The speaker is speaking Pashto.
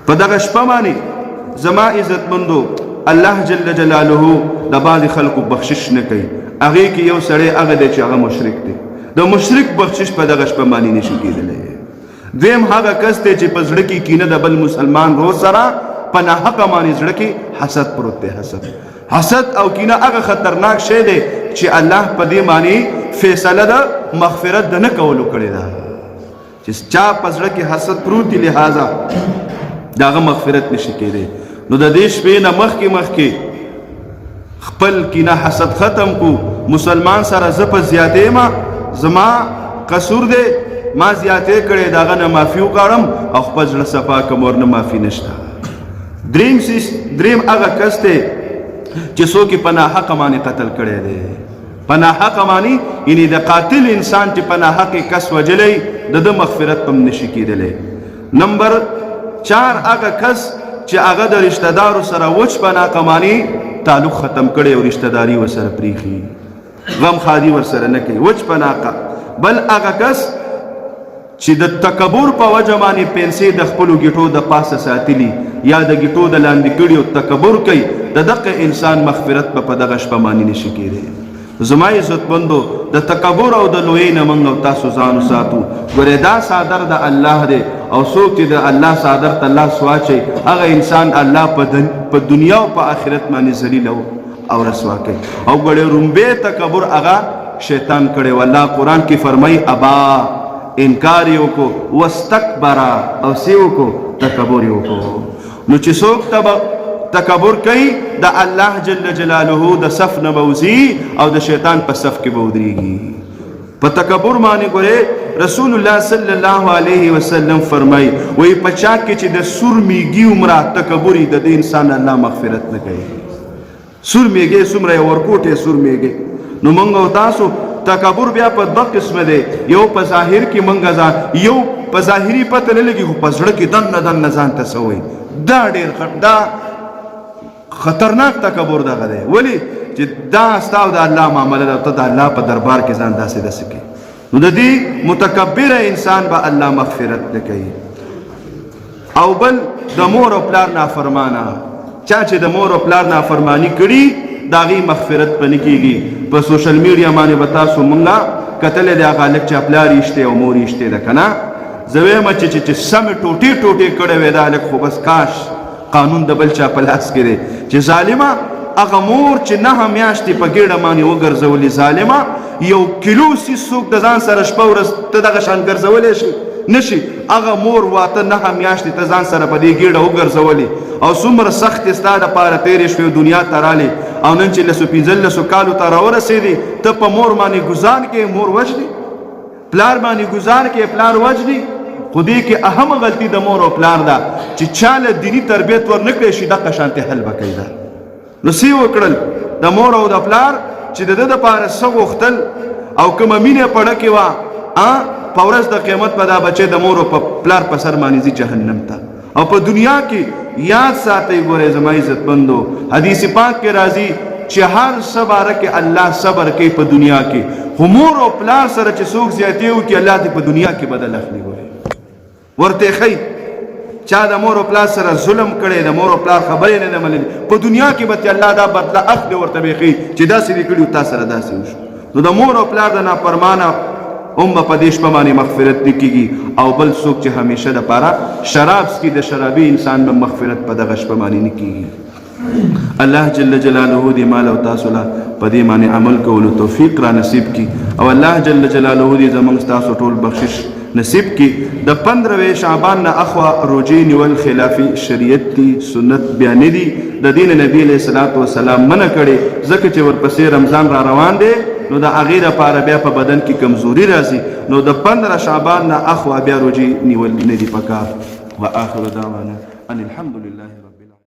په دغه شپه باندې زما عزتمندو الله جل جلاله د بعض خلکو بخشش نه کوي. هغې کې یو سړی هغه دی چې هغه مشرک دی. د مشرک بخشش په دغه شپه باندې نشي کېدلی. دویم هغه کس دی چې په زړه کې کینه د بل مسلمان ورور سره په ناحقه باندې زړه کې حسد پروت دی. حسد او کینه هغه خطرناک شی دی چې الله په دې باندې فیصله د مغفرت د نه کولو کړې ده چې چا په زړه کې حسد پروت دی، لہذا د هغه مغفرت نشي کېدی. نو د دې شپې نه مخکې خپل کینه حسد ختم کو. مسلمان سره زه په زیاتې ما زما قصور دی، ما زیاتې کړې، د هغه نه معافي وغواړم او خپل زړه صفا کړم، ورنه معافي نشته. دریم هغه کس دی چې څوک یې په ناحقه باندې قتل کړی دی. په ناحقه باندې یعنې د قاتل انسان چې په ناحقه کس وجلی د ده مغفرت هم نشي کېدلی. نمبر 4 هغه کس چې هغه د رشته دارو سره وچ په ناحقه باندې تعلق ختم کړی او رشته داري ورسره پرېښي، غم خادي ورسره نه کوي، وچ په ناحقه. بل هغه کس چې د تکبر په وجه باندې پیسې د خپلو ګیټو د پاسه ساتلي یا د ګیټو د لاندې کړي او تکبر کوي، د دغه انسان مغفرت په دغه شپه باندې نشي کېدی. زما عزتمندو د تکبر او د لویۍ نه موږ او تاسو ځان وساتو. ګورې دا څادر د الله دی او څوک چې د الله څادر ته لاس واچوي هغه انسان الله په دنیا او په آخرت باندې ذلیل او رسوا کوي. او ګورې رومبې تکبر هغه شیطان کړی و. الله قرآن کې فرمایي ابا، انکار یې وکړو، واستکبره او څه یې وکړو، تکبر یې وکړو. نو چې څوک تکبر کوي د الله جل جلاله د صف نه به وځي او د شیطان په صف کې به ودرېږي. په تکبر باندې ګورې رسول الله صلی الله علیه وسلم فرمایي وایي په چا کې چې د سور میږي عمره تکبر وي د دې انسان الله مغفرت نه کوي. سور میږي څومره یې ورکوټې سور میږي. نو موږ او تاسو تکبر بیا په دوه قسمه دی. یو په ظاهر کې موږ ځان یو په ظاهري پته نه لګي، خو په زړه کې دننه ځان ته څه وایي. دا ډېر دا خطرناک تکبر دغه دی. ولې چې دا ستا او د الله معامله ده، ته د الله په دربار کې ځان داسې داسې کوي. نو د دې متکبره انسان به الله مغفرت نه کوي. او بل د مور او پلار نافرمانه، چا چې د مور او پلار نافرمانی کړي د هغې مغفرت به نه کېږي. په سوشل میډیا باندې به تاسو مونږه کتلی دی هغه هلک چې پلار یې شتی او مور یې شتی ده که نه. زه وایم چې سمې ټوټې ټوټې کړی وی دا هلک، خو بس کاش قانون د بل چا په لاس کې دی چې ظالمه هغه مور چې 9 میاشتې په ګېډه باندې وګرځولې، ظالمه 1 کیلو سیس څوک د ځان سره شپه ورځ ته دغه شان ګرځولی شي نشي. هغه مور واته 9 میاشتې ته ځان سره په دې ګېډه وګرځولې او څومره سختې ستا دپاره تېرې شوې دنیا ته رالې او نن چې 15 کالو ته راورسېدې ته په مور باندې ګزار کې مور وجدي، پلار باندې ګزار کې پلار وجدي. خو دې کې اهم غلطي د مور او پلار ده چې چاله دیني تربیت ورنه کړی شي دغه شانتې حل به کوي. نو څه وکړل د مور او د پلار چې د ده دپاره څه غوښتل او کومه مینه پړه کې وه په ورځ د قیامت به دا بچی د مور او پلار په سر باندې ځي جهنم ته. او په دنیا کې یاد ساتئ ګورئ زما عزتمندو حدیث پاک کې راځي چې هر څه باره کې الله صبر کوي په دنیا کې، خو مور او پلار سره چې څوک زیاتې وکړي الله دې په دنیا کې بدل اخلي. ګورئ ورته ښایي چا د مور او پلار سره ظلم کړی، د مور او پلار خبرې نه ده منلې، په دنیا کې به الله دا بدله اخلي ورته به ښایي چې داسې دې کړي تا سره داسې وشو. نو د مور او پلار د نافرمانه هم به په دې شپه باندې مغفرت نه کېږي. او بل څوک چې همیشه دپاره شراب څکي د شرابي انسان به مغفرت په دغه شپه باندې نه کېږي. الله جل جلاله دې مال او تاسو له په دې باندې عمل کولو توفیق را نصیب کړي او الله جل جلاله دې زموږ ستاسو ټول بخشش نصیب کی. د 15 شعبان نه اخوا روجې نیول خلافي شریعت دی، سنت بیا نه دي. د دین نبی علیه الصلاۃ والسلام منع کړي ځکه چې ورپسې رمضان را روان دی نو د هغې دپاره بیا په بدن کې کمزوري راځي. نو د 15 شعبان نه اخوا بیا روجې نیول نه دي پکار. واخر دعوانا ان الحمد لله.